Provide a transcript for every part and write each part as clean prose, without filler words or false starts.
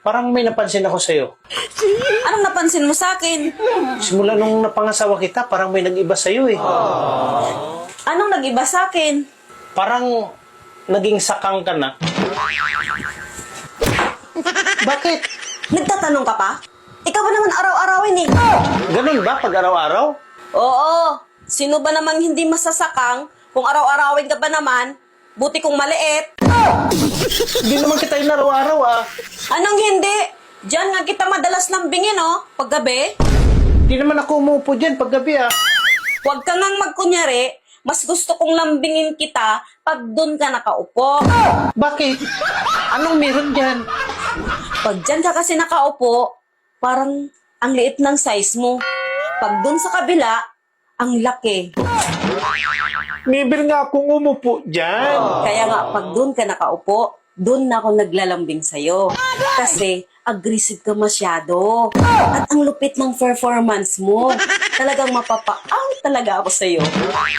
Parang may napansin ako sa'yo. Anong napansin mo sa akin? Simula nung napangasawa kita, parang may nag-iba sa'yo eh. Anong nag-iba sa akin? Parang naging sakang ka na. Bakit? Nagtatanong ka pa? Ikaw ba naman araw-arawin eh? Ganun ba pag araw-araw? Oo. Sino ba namang hindi masasakang kung araw-arawin ka ba naman? Buti kong maliit. Hindi naman kita yun araw-araw ah. Anong hindi? Diyan nga kita madalas lambingin oh, paggabi. Hindi naman ako umuupo dyan paggabi ah. Huwag ka ngang magkunyari, mas gusto kong lambingin kita pag doon ka nakaupo. Bakit? Anong meron dyan? Pag dyan ka kasi nakaupo, parang ang liit ng size mo. Pag doon sa kabila, ang laki. Never nga akong umupo dyan. Kaya nga, pag doon ka nakaupo, doon na ako naglalambing sa'yo. Kasi, aggressive ka masyado. At ang lupit ng performance mo. Talagang mapapa-out talaga ako sa'yo.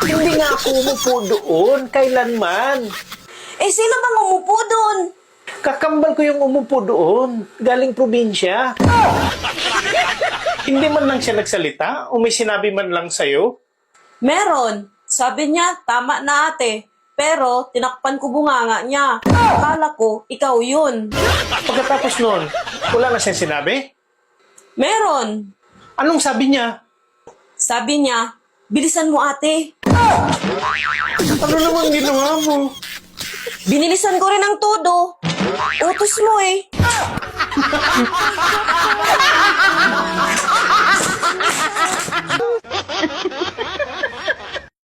Hindi nga ako umupo doon. Kailanman. Eh, sino bang umupo doon? Kakambal ko yung umupo doon. Galing probinsya. Hindi man lang siya nagsalita o may sinabi man lang sa'yo. Meron. Sabi niya, tama na ate. Pero, tinakpan ko bunganga niya. Akala ko, ikaw yun. Pagkatapos nun, wala na siyang sinabi? Meron. Anong sabi niya? Sabi niya, bilisan mo ate. Ano naman ginawa mo? Binilisan ko rin ang todo. Utos mo eh.